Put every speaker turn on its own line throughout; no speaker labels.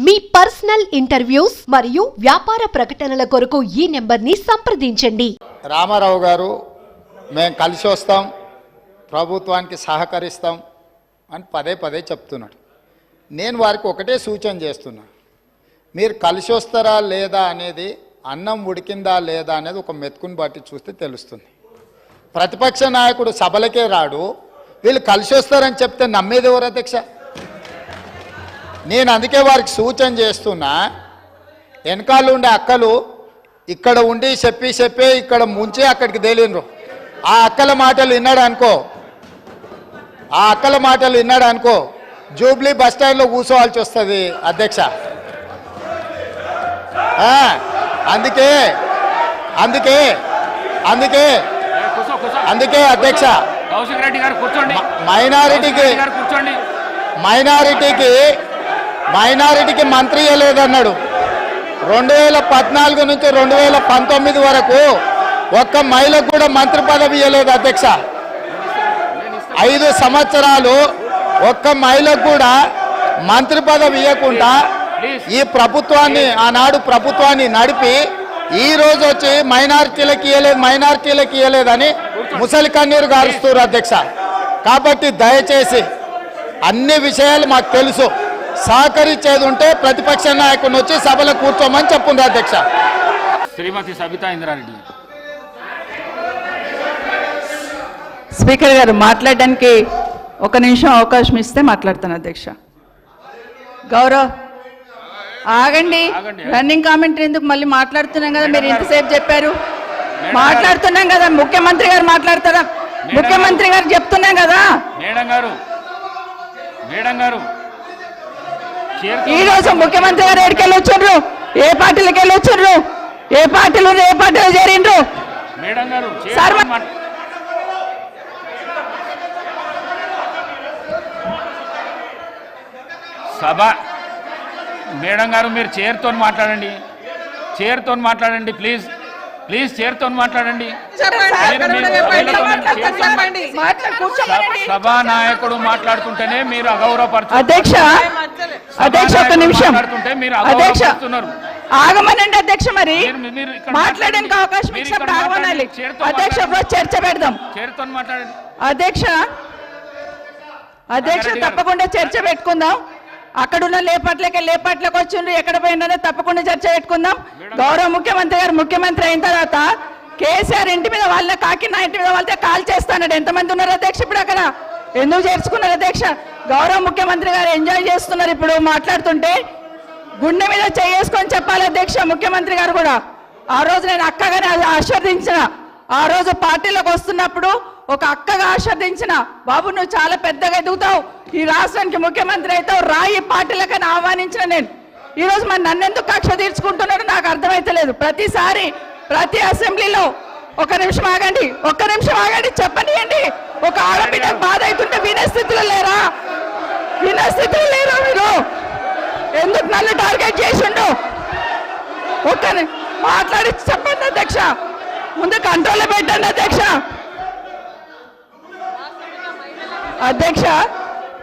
మీ personal interviews మరియు వ్యాపార ప్రకటనల కొరకు ఈ నెంబర్ని సంప్రదించండి.
రామారావు గారు మేము కలిసి వస్తాం, ప్రభుత్వానికి సహకరిస్తాం అని పదే పదే చెప్తున్నాడు. నేను వారికి ఒకటే సూచన చేస్తున్నా, మీరు కలిసి వస్తారా లేదా అనేది, అన్నం ఉడికిందా లేదా అనేది ఒక మెతుకుని బట్టి చూస్తే తెలుస్తుంది. ప్రతిపక్ష నాయకుడు సభలకే రాడు, వీళ్ళు కలిసి వస్తారని చెప్తే నమ్మేది ఎవరు అధ్యక్ష? నేను అందుకే వారికి సూచన చేస్తున్నా, వెనకాల ఉండే అక్కలు ఇక్కడ ఉండి చెప్పి ఇక్కడ ముంచి అక్కడికి తేలినరు. ఆ అక్కల మాటలు విన్నాడు అనుకో జూబ్లీ బస్ స్టాండ్లో కూర్చోవాల్సి వస్తుంది అధ్యక్ష. అందుకే అందుకే అందుకే అందుకే అధ్యక్ష, మైనారిటీకి మంత్రి ఇవ్వలేదన్నాడు. 2014 నుంచి 2019 వరకు ఒక్క మహిళకు కూడా మంత్రి పదవి ఇవ్వలేదు అధ్యక్ష. 5 సంవత్సరాలు ఒక్క మహిళకు కూడా మంత్రి పదవి ఇవ్వకుండా ఈ ప్రభుత్వాన్ని, ఆనాడు ప్రభుత్వాన్ని నడిపి ఈ రోజు వచ్చి మైనారిటీలకు ఇవ్వలేదని ముసలి కన్నీరు గారుస్తారు అధ్యక్ష. కాబట్టి దయచేసి అన్ని విషయాలు మాకు తెలుసు, సహకరించేది ఉంటే ప్రతిపక్ష నాయకుని వచ్చి సభలో కూర్చోమని చెప్పుండ్రు అధ్యక్ష.
శ్రీమతి సబితా ఇంద్రారెడ్డి.
స్పీకర్ గారు మాట్లాడడానికి 1 నిమిషం అవకాశం ఇస్తే మాట్లాడతాను అధ్యక్ష. గౌరవ్ ఆగండి, రన్నింగ్ కామెంటరీ ఎందుకు? మళ్ళీ మాట్లాడుతున్నాం కదా, మీరు ఇంతసేపు చెప్పారు. మాట్లాడుతున్నాం కదా, ముఖ్యమంత్రి గారు మాట్లాడతారా? ముఖ్యమంత్రి గారు చెప్తున్నాం కదా.
మేడం గారు
ఈ రోజు ముఖ్యమంత్రి గారు ఎక్కడికి వెళ్ళి వచ్చారు? ఏ పార్టీలకు వెళ్ళి వచ్చారు? ఏ పార్టీలో చేరిండ్రు?
సభ మేడం గారు మీరు చైర్తో మాట్లాడండి, ప్లీజ్ చైర్తో మాట్లాడండి. సభా నాయకుడు మాట్లాడుతుంటేనే మీరు అగౌరవపరుస్తున్నారు.
అధ్యక్ష 1 నిమిషం ఆగమనండి అధ్యక్ష. మరి మాట్లాడడానికి అవకాశం ఇచ్చినప్పుడు ఆగమనాలి అధ్యక్ష. చర్చ పెడదాం.
చైర్తో మాట్లాడండి
అధ్యక్ష. తప్పకుండా చర్చ పెట్టుకుందాం. అక్కడున్న లేపాట్లకు వచ్చిండ్రు, ఎక్కడ పోయినా తప్పకుండా చర్చ పెట్టుకుందాం. గౌరవ ముఖ్యమంత్రి గారు ముఖ్యమంత్రి అయిన తర్వాత కేసీఆర్ ఇంటి మీద వాళ్ళ కాకినా ఇంటి మీద వాళ్ళతో కాల్ చేస్తాడు. ఎంతమంది ఉన్నారు అధ్యక్ష ఇప్పుడు అక్కడ? ఎందుకు చేర్చుకున్నారు అధ్యక్ష? గౌరవ ముఖ్యమంత్రి గారు ఎంజాయ్ చేస్తున్నారు ఇప్పుడు మాట్లాడుతుంటే. గుండె మీద చేసుకొని చెప్పాలి అధ్యక్ష. ముఖ్యమంత్రి గారు కూడా ఆ రోజు నేను అక్కగానే ఆశీర్వదించిన, ఆ రోజు పార్టీలోకి వస్తున్నప్పుడు ఒక అక్కగా ఆశీర్వదించిన, బాబు నువ్వు చాలా పెద్దగా ఎదుగుతావు, ఈ రాష్ట్రానికి ముఖ్యమంత్రి అవుతావు, రాయి పార్టీలకని ఆహ్వానించిన నేను. ఈరోజు మరి నన్నెందుకు కక్ష తీర్చుకుంటున్నాడు నాకు అర్థమైతలేదు. ప్రతిసారి ప్రతి అసెంబ్లీలో 1 నిమిషం ఆగండి చెప్పనియండి. ఒక ఆడబిడ్డకు బాధ అవుతుంటే వినే స్థితిలో లేరా మీరు? ఎందుకు నన్ను టార్గెట్ చేసిండు? మాట్లాడి చెప్పండి అధ్యక్ష. ముందు కంట్రోల్లో పెట్టండి అధ్యక్ష.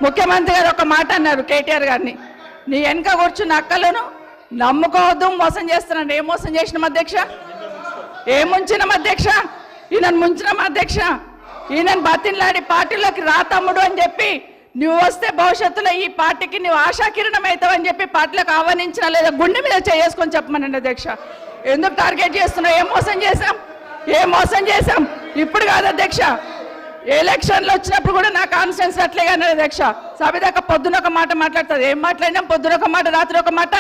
ముఖ్యమంత్రి గారు ఒక మాట అన్నారు కేటీఆర్ గారిని, నీ వెనక కూర్చున్న అక్కలను నమ్ముకోవద్దు, మోసం చేస్తున్నాను. ఏం మోసం చేసినాం అధ్యక్ష? ఏం ముంచినాం అధ్యక్ష? ఈయనను ముంచినాం అధ్యక్ష. ఈయనను బతిన్లాడి పార్టీలోకి రా తమ్ముడు అని చెప్పి, నువ్వు వస్తే భవిష్యత్తులో ఈ పార్టీకి నువ్వు ఆశాకిరణం అవుతావు అని చెప్పి పార్టీలోకి ఆహ్వానించినా లేదా గుండె మీద చేసుకొని చెప్పమనండి అధ్యక్ష. ఎందుకు టార్గెట్ చేస్తున్నావు? ఏం మోసం చేశాం? ఇప్పుడు కాదు అధ్యక్ష, ఎలక్షన్లు వచ్చినప్పుడు కూడా నా కాన్ఫిడెన్స్ అట్లేగా అధ్యక్ష. సభదాకా పొద్దున ఒక మాట మాట్లాడుతుంది, ఏం మాట్లాడినాం? పొద్దున ఒక మాట, రాత్రి ఒక మాట.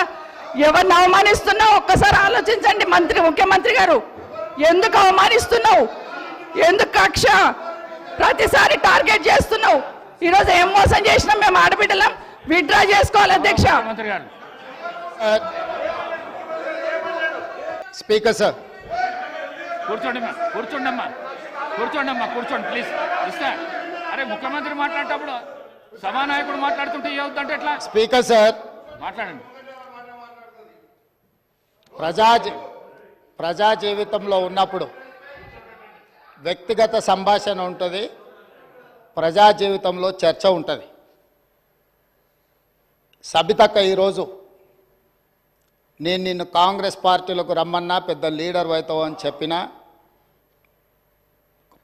ఎవరిని అవమానిస్తున్నావు ఒక్కసారి ఆలోచించండి ముఖ్యమంత్రి గారు. ఎందుకు అవమానిస్తున్నావు? ఎందుకు కక్ష? ప్రతిసారి టార్గెట్ చేస్తున్నావు. ఈరోజు ఏం మోసం చేసినాం? మేము ఆడబిడ్డలం, విత్డ్రా చేసుకోవాలి అధ్యక్ష.
స్పీకర్ సార్
కూర్చోండి ప్లీజ్. అరే ముఖ్యమంత్రి మాట్లాడేటప్పుడు సభానాయకుడు మాట్లాడుతుంటే ఏవుతుంటే ఎట్లా?
స్పీకర్ సార్
మాట్లాడండి.
ప్రజా జీవితంలో ఉన్నప్పుడు వ్యక్తిగత సంభాషణ ఉంటుంది, ప్రజా జీవితంలో చర్చ ఉంటుంది. సబితక్క ఈరోజు నేను నిన్ను కాంగ్రెస్ పార్టీలకు రమ్మన్నా పెద్ద లీడర్ అవుతావు అని చెప్పినా,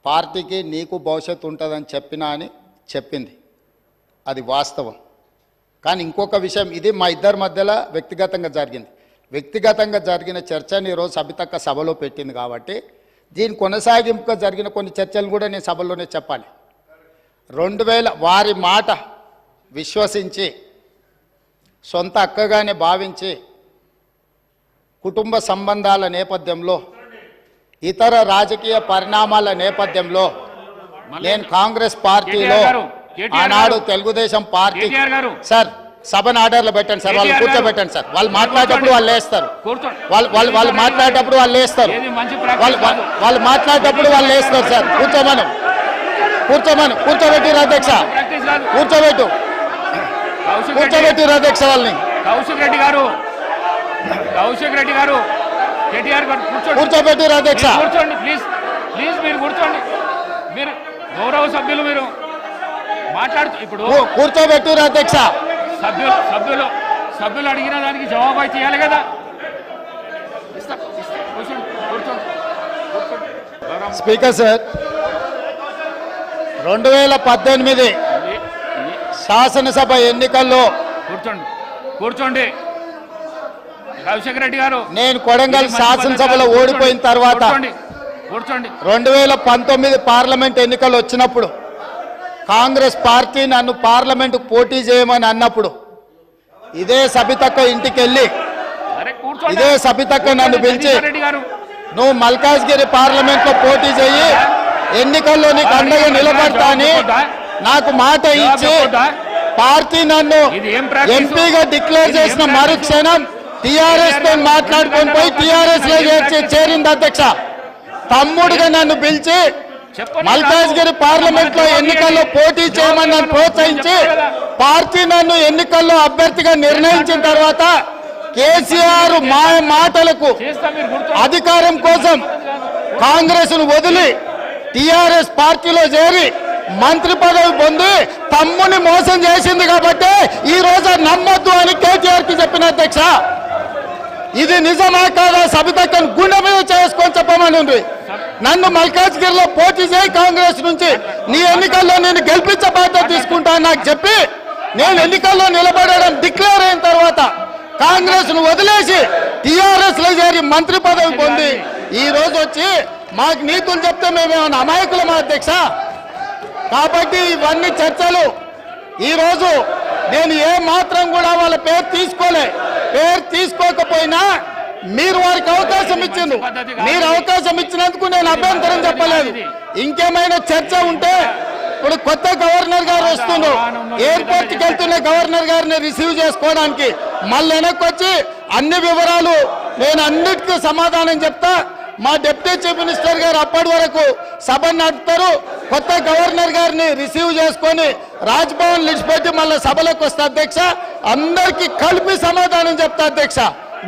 పార్టీకి నీకు భవిష్యత్తు ఉంటుందని చెప్పినా అని చెప్పింది. అది వాస్తవం. కానీ ఇంకొక విషయం, ఇది మా ఇద్దరి మధ్యలో వ్యక్తిగతంగా జరిగింది. వ్యక్తిగతంగా జరిగిన చర్చని ఈరోజు సబితక్క సభలో పెట్టింది కాబట్టి దీని కొనసాగింపుగా జరిగిన కొన్ని చర్చలు కూడా నేను సభలోనే చెప్పాలి. 2000 వారి మాట విశ్వసించి సొంత అక్కగానే భావించి కుటుంబ సంబంధాల నేపథ్యంలో ఇతర రాజకీయ పరిణామాల నేపథ్యంలో నేను కాంగ్రెస్ పార్టీలో ఆనాడు తెలుగుదేశం పార్టీ సార్ సభను ఆర్డర్లో పెట్టండి సార్, వాళ్ళు కూర్చోబెట్టండి సార్, వాళ్ళు మాట్లాడేటప్పుడు వాళ్ళు లేస్తారు, వాళ్ళు మాట్లాడేటప్పుడు వాళ్ళు లేస్తారు, వాళ్ళు మాట్లాడేటప్పుడు వాళ్ళు లేస్తారు సార్. కూర్చోబెట్టిరు అధ్యక్ష, కూర్చోబెట్టిరు అధ్యక్ష వాళ్ళని.
కౌశిక్ రెడ్డి గారు కేటీఆర్ గారు
కూర్చోబెట్టిరు అధ్యక్ష.
కూర్చోండి ప్లీజ్ మీరు కూర్చోండి. మీరు గౌరవ సభ్యులు మీరు మాట్లాడుతూ ఇప్పుడు
కూర్చోబెట్టిరు అధ్యక్ష.
సభ్యులు అడిగిన దానికి జవాబు అయితే ఇవ్వాలి కదా.
స్పీకర్ సార్, 2018 శాసనసభ ఎన్నికల్లో
కూర్చోండి కౌశిక్ రెడ్డి గారు,
నేను కొడంగల్ శాసనసభలో ఓడిపోయిన తర్వాత 2019 పార్లమెంట్ ఎన్నికలు వచ్చినప్పుడు కాంగ్రెస్ పార్టీ నన్ను పార్లమెంట్ పోటీ చేయమని అన్నప్పుడు ఇదే సబితక్క ఇంటికి వెళ్ళి ఇదే సబితక్క నన్ను పిలిచి నువ్వు మల్కాజ్గిరి పార్లమెంట్ లో పోటీ చేయి, ఎన్నికల్లో నీకు అండగా నిలబడతా అని నాకు మాట ఇచ్చి పార్టీ నన్ను ఎంపీగా డిక్లేర్ చేసిన మరుక్షణం టిఆర్ఎస్ తో మాట్లాడుకొని పోయి టిఆర్ఎస్ లో చేరింది అధ్యక్ష. తమ్ముడుగా నన్ను పిలిచి మల్కాజ్గిరి పార్లమెంట్ లో ఎన్నికల్లో పోటీ చేయమని నన్ను ప్రోత్సహించి పార్టీ నన్ను ఎన్నికల్లో అభ్యర్థిగా నిర్ణయించిన తర్వాత కేసీఆర్ మాటలకు అధికారం కోసం కాంగ్రెస్ ను వదిలి టిఆర్ఎస్ పార్టీలో చేరి మంత్రి పదవి పొంది తమ్ముని మోసం చేసింది కాబట్టి ఈ రోజు నమ్మొద్దు అని కేటీఆర్ కి చెప్పిన అధ్యక్ష. ఇది నిజమా కాదా సబితక్కను గుండె మీద చేసుకొని చెప్పమని నన్ను మల్కాజ్గిరిలో పోటీ చేయి కాంగ్రెస్ నుంచి, నీ ఎన్నికల్లో నేను గెలిపించే బాధ్యత తీసుకుంటా నాకు చెప్పి నేను ఎన్నికల్లో నిలబడడం డిక్లేర్ అయిన తర్వాత కాంగ్రెస్ ను వదిలేసి టిఆర్ఎస్ లో చేరి మంత్రి పదవి పొంది ఈ రోజు వచ్చి మాకు నీతులు చెప్తే మేమేమన్నా అమాయకులమా అధ్యక్ష? కాబట్టి ఇవన్నీ చర్చలు. ఈరోజు నేను ఏ మాత్రం కూడా వాళ్ళ పేరు తీసుకోకపోయినా మీరు వారికి అవకాశం ఇచ్చిండ్రు, మీరు అవకాశం ఇచ్చినందుకు నేను అభ్యంతరం చెప్పలేదు. ఇంకేమైనా చర్చ ఉంటే ఇప్పుడు కొత్త గవర్నర్ గారు వస్తున్నారు, ఎయిర్పోర్ట్కి వెళ్తున్న గవర్నర్ గారిని రిసీవ్ చేసుకోవడానికి మళ్ళీ వెనక్కి వచ్చి అన్ని వివరాలు నేను అన్నిటికీ సమాధానం చెప్తా. మా డిప్యూటీ చీఫ్ మినిస్టర్ గారు అప్పటి వరకు సభ నడుపుతారు, కొత్త గవర్నర్ గారిని రిసీవ్ చేసుకొని రాజ్భవన్ విడిచిపెట్టి మళ్ళీ సభలోకి వస్తా అధ్యక్ష. అందరికీ కలిపి సమాధానం చెప్తా అధ్యక్ష.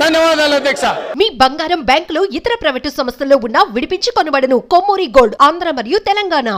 ధన్యవాదాలు అధ్యక్ష.
మీ బంగారం బ్యాంకులు ఇతర ప్రైవేటు సంస్థల్లో ఉన్న విడిపించి కొనబడను. కొమ్మూరి గోల్డ్, ఆంధ్ర మరియు తెలంగాణ.